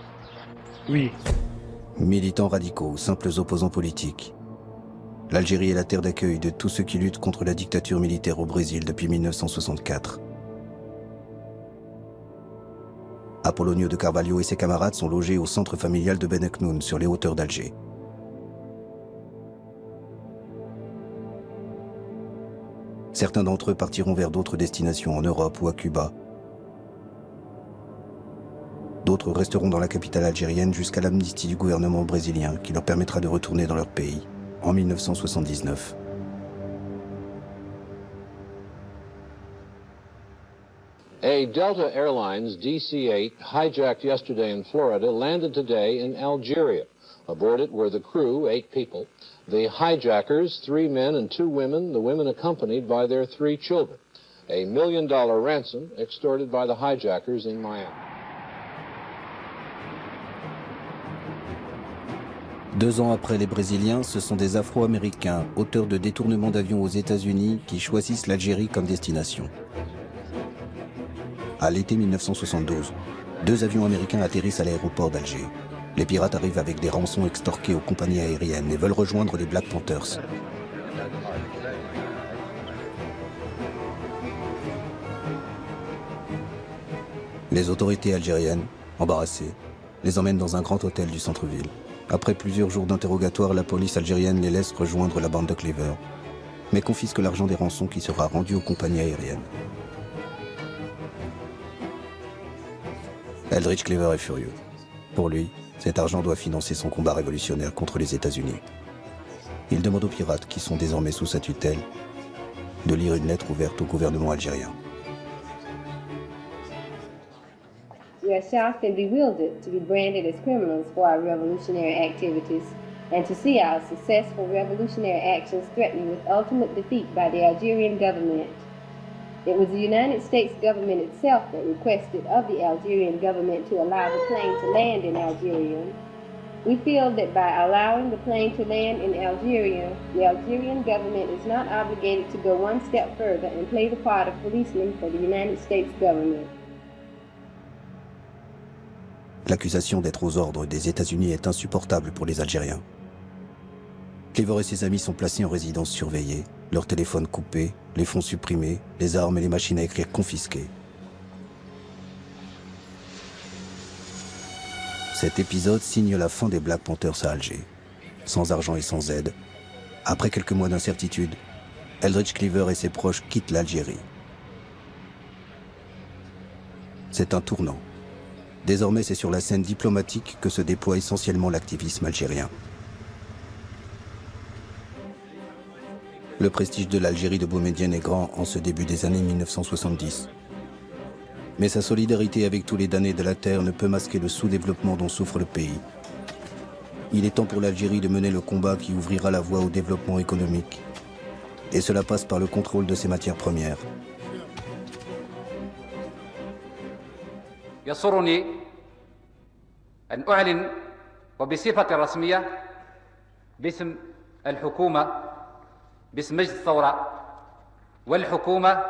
Oui. Militants radicaux ou simples opposants politiques. L'Algérie est la terre d'accueil de tous ceux qui luttent contre la dictature militaire au Brésil depuis 1964. Apollonio de Carvalho et ses camarades sont logés au centre familial de Beneknoun, sur les hauteurs d'Alger. Certains d'entre eux partiront vers d'autres destinations en Europe ou à Cuba. D'autres resteront dans la capitale algérienne jusqu'à l'amnistie du gouvernement brésilien qui leur permettra de retourner dans leur pays en 1979. A Delta Airlines DC-8 hijacked yesterday in Florida landed today in Algeria. Aboard it were the crew, 8 people, the hijackers, 3 men and 2 women, the women accompanied by their 3 children. $1 million ransom extorted by the hijackers in Miami. 2 ans après les Brésiliens, ce sont des Afro-Américains, auteurs de détournements d'avions aux États-Unis, qui choisissent l'Algérie comme destination. À l'été 1972, 2 avions américains atterrissent à l'aéroport d'Alger. Les pirates arrivent avec des rançons extorquées aux compagnies aériennes et veulent rejoindre les Black Panthers. Les autorités algériennes, embarrassées, les emmènent dans un grand hôtel du centre-ville. Après plusieurs jours d'interrogatoire, la police algérienne les laisse rejoindre la bande de Cleaver, mais confisque l'argent des rançons qui sera rendu aux compagnies aériennes. Eldridge Cleaver est furieux. Pour lui, cet argent doit financer son combat révolutionnaire contre les États-Unis. Il demande aux pirates, qui sont désormais sous sa tutelle, de lire une lettre ouverte au gouvernement algérien. We are shocked and bewildered to be branded as criminals for our revolutionary activities and to see our successful revolutionary actions threatened with ultimate defeat by the Algerian government. It was the United States government itself that requested of the Algerian government to allow the plane to land in Algeria. We feel that by allowing the plane to land in Algeria, the Algerian government is not obligated to go one step further and play the part of policeman for the United States government. L'accusation d'être aux ordres des États-Unis est insupportable pour les Algériens. Cleaver et ses amis sont placés en résidence surveillée, leurs téléphones coupés, les fonds supprimés, les armes et les machines à écrire confisquées. Cet épisode signe la fin des Black Panthers à Alger. Sans argent et sans aide, après quelques mois d'incertitude, Eldridge Cleaver et ses proches quittent l'Algérie. C'est un tournant. Désormais, c'est sur la scène diplomatique que se déploie essentiellement l'activisme algérien. Le prestige de l'Algérie de Boumedienne est grand en ce début des années 1970. Mais sa solidarité avec tous les damnés de la terre ne peut masquer le sous-développement dont souffre le pays. Il est temps pour l'Algérie de mener le combat qui ouvrira la voie au développement économique. Et cela passe par le contrôle de ses matières premières. يسرني أن أعلن وبصفة رسمية باسم الحكومة باسم مجلس الثورة والحكومة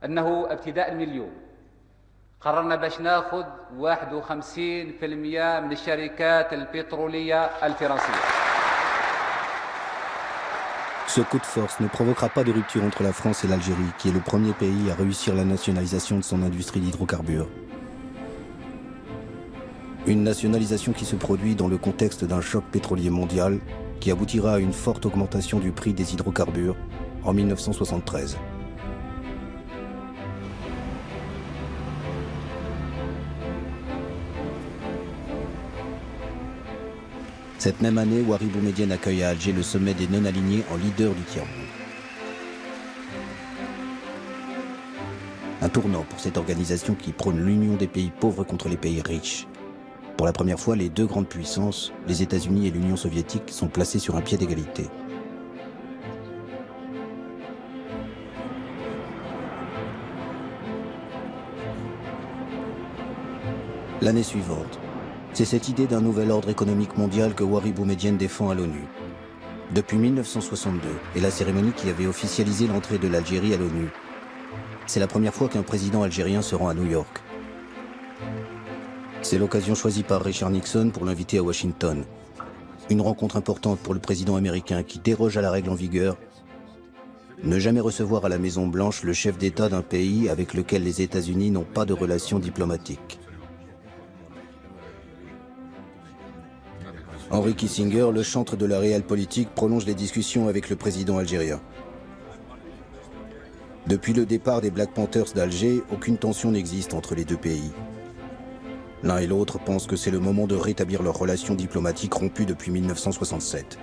أنه ابتداء من اليوم قررنا باش ناخذ 51% من الشركات البترولية الفرنسية. Ce coup de force ne provoquera pas de rupture entre la France et l'Algérie, qui est le premier pays à réussir la nationalisation de son industrie d'hydrocarbures. Une nationalisation qui se produit dans le contexte d'un choc pétrolier mondial qui aboutira à une forte augmentation du prix des hydrocarbures en 1973. Cette même année, Houari Boumedienne accueille à Alger le sommet des non-alignés en leader du tiers-monde. Un tournant pour cette organisation qui prône l'union des pays pauvres contre les pays riches. Pour la première fois, les deux grandes puissances, les États-Unis et l'Union soviétique, sont placés sur un pied d'égalité. L'année suivante, c'est cette idée d'un nouvel ordre économique mondial que Houari Boumedienne défend à l'ONU. Depuis 1962 et la cérémonie qui avait officialisé l'entrée de l'Algérie à l'ONU, c'est la première fois qu'un président algérien se rend à New York. C'est l'occasion choisie par Richard Nixon pour l'inviter à Washington. Une rencontre importante pour le président américain qui déroge à la règle en vigueur. Ne jamais recevoir à la Maison-Blanche le chef d'État d'un pays avec lequel les États-Unis n'ont pas de relations diplomatiques. Henry Kissinger, le chantre de la réelle politique, prolonge les discussions avec le président algérien. Depuis le départ des Black Panthers d'Alger, aucune tension n'existe entre les deux pays. L'un et l'autre pensent que c'est le moment de rétablir leurs relations diplomatiques rompues depuis 1967.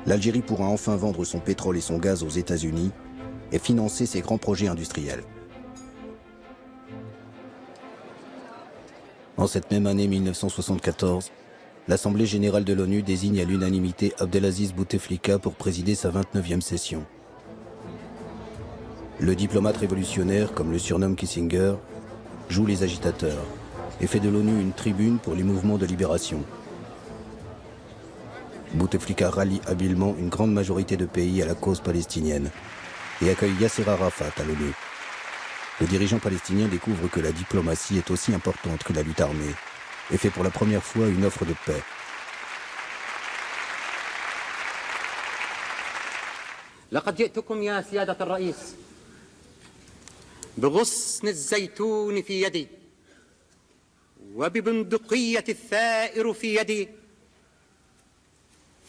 L'Algérie pourra enfin vendre son pétrole et son gaz aux États-Unis et financer ses grands projets industriels. En cette même année 1974, l'Assemblée générale de l'ONU désigne à l'unanimité Abdelaziz Bouteflika pour présider sa 29e session. Le diplomate révolutionnaire, comme le surnomme Kissinger, joue les agitateurs et fait de l'ONU une tribune pour les mouvements de libération. Bouteflika rallie habilement une grande majorité de pays à la cause palestinienne et accueille Yasser Arafat à l'ONU. Le dirigeant palestinien découvre que la diplomatie est aussi importante que la lutte armée et fait pour la première fois une offre de paix. لقد جئتكم يا سيادة الرئيس بغصن الزيتون في يدي وببندقية الثائر في يدي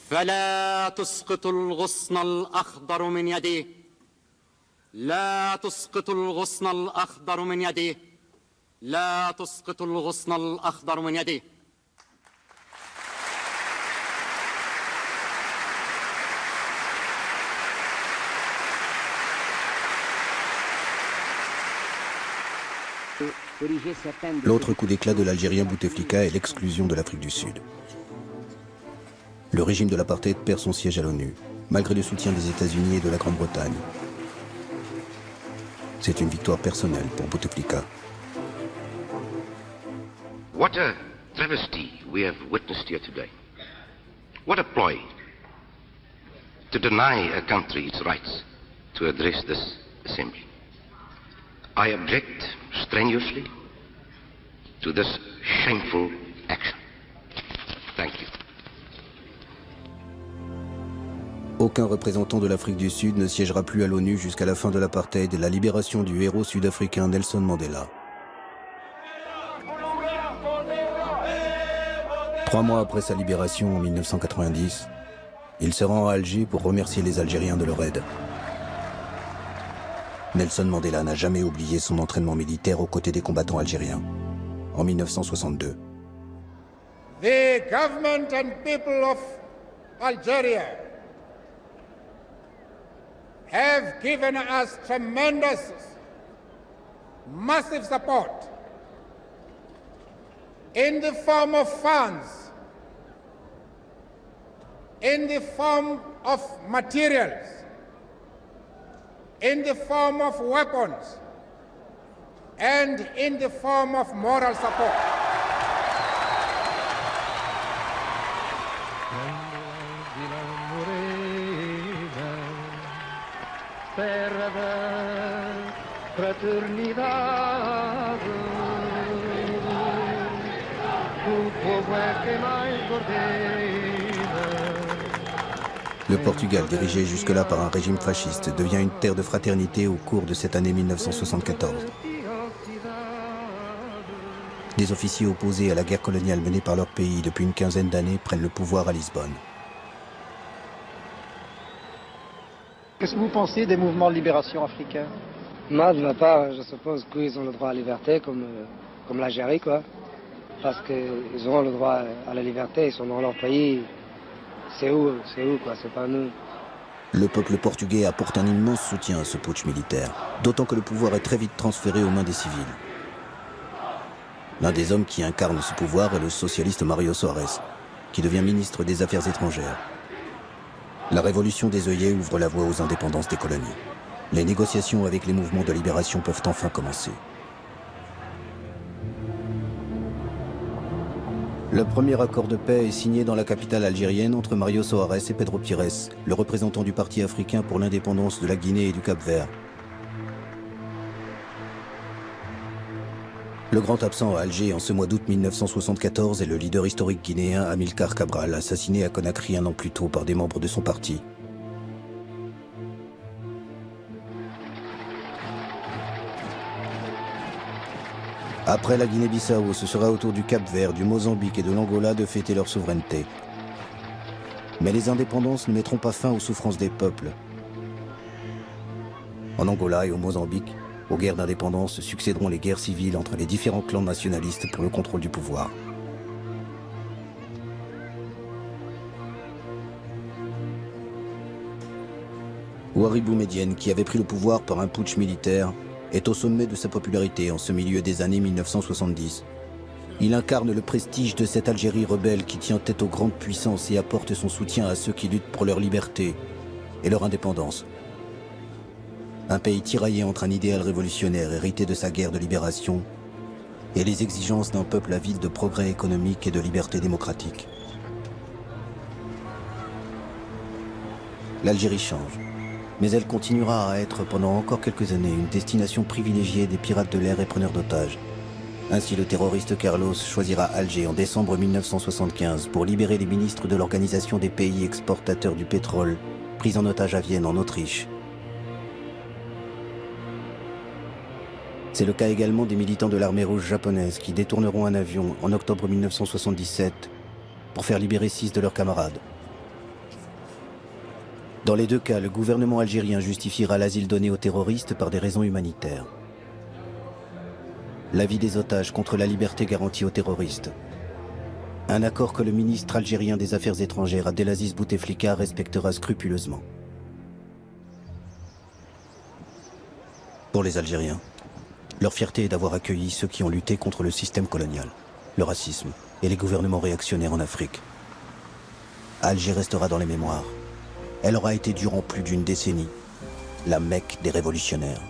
فلا تسقط الغصن الأخضر من يدي لا تسقط الغصن الأخضر من يدي لا تسقط الغصن الأخضر من يدي. L'autre coup d'éclat de l'Algérien Bouteflika est l'exclusion de l'Afrique du Sud. Le régime de l'apartheid perd son siège à l'ONU, malgré le soutien des États-Unis et de la Grande-Bretagne. C'est une victoire personnelle pour Bouteflika. What a travesty we have witnessed here today. What a ploy to deny a country its rights to address this assembly. I object strenuously to this shameful action. Thank you. Aucun représentant de l'Afrique du Sud ne siégera plus à l'ONU jusqu'à la fin de l'apartheid et la libération du héros sud-africain Nelson Mandela. 3 mois après sa libération en 1990, il se rend à Alger pour remercier les Algériens de leur aide. Nelson Mandela n'a jamais oublié son entraînement militaire aux côtés des combattants algériens. En 1962. The government and people of Algeria have given us tremendous, massive support in the form of funds, in the form of materials, in the form of weapons, and in the form of moral support. Le Portugal, dirigé jusque-là par un régime fasciste, devient une terre de fraternité au cours de cette année 1974. Des officiers opposés à la guerre coloniale menée par leur pays depuis une quinzaine d'années prennent le pouvoir à Lisbonne. Qu'est-ce que vous pensez des mouvements de libération africains? Moi, de ma part, je suppose qu'ils ont le droit à la liberté, comme l'Algérie, quoi. Parce qu'ils auront le droit à la liberté, ils sont dans leur pays. C'est où, quoi, c'est pas nous. Le peuple portugais apporte un immense soutien à ce putsch militaire, d'autant que le pouvoir est très vite transféré aux mains des civils. L'un des hommes qui incarne ce pouvoir est le socialiste Mário Soares, qui devient ministre des Affaires étrangères. La révolution des œillets ouvre la voie aux indépendances des colonies. Les négociations avec les mouvements de libération peuvent enfin commencer. Le premier accord de paix est signé dans la capitale algérienne entre Mário Soares et Pedro Pires, le représentant du Parti africain pour l'indépendance de la Guinée et du Cap-Vert. Le grand absent à Alger en ce mois d'août 1974 est le leader historique guinéen Amilcar Cabral, assassiné à Conakry un an plus tôt par des membres de son parti. Après la Guinée-Bissau, ce sera au tour du Cap-Vert, du Mozambique et de l'Angola de fêter leur souveraineté. Mais les indépendances ne mettront pas fin aux souffrances des peuples. En Angola et au Mozambique, aux guerres d'indépendance succéderont les guerres civiles entre les différents clans nationalistes pour le contrôle du pouvoir. Ouari Boumedienne, qui avait pris le pouvoir par un putsch militaire, est au sommet de sa popularité en ce milieu des années 1970. Il incarne le prestige de cette Algérie rebelle qui tient tête aux grandes puissances et apporte son soutien à ceux qui luttent pour leur liberté et leur indépendance. Un pays tiraillé entre un idéal révolutionnaire hérité de sa guerre de libération et les exigences d'un peuple avide de progrès économique et de liberté démocratique. L'Algérie change, mais elle continuera à être pendant encore quelques années une destination privilégiée des pirates de l'air et preneurs d'otages. Ainsi, le terroriste Carlos choisira Alger en décembre 1975 pour libérer les ministres de l'Organisation des pays exportateurs du pétrole, pris en otage à Vienne en Autriche. C'est le cas également des militants de l'armée rouge japonaise qui détourneront un avion en octobre 1977 pour faire libérer 6 de leurs camarades. Dans les deux cas, le gouvernement algérien justifiera l'asile donné aux terroristes par des raisons humanitaires. La vie des otages contre la liberté garantie aux terroristes. Un accord que le ministre algérien des Affaires étrangères, Abdelaziz Bouteflika, respectera scrupuleusement. Pour les Algériens, leur fierté est d'avoir accueilli ceux qui ont lutté contre le système colonial, le racisme et les gouvernements réactionnaires en Afrique. Alger restera dans les mémoires. Elle aura été durant plus d'une décennie la Mecque des révolutionnaires.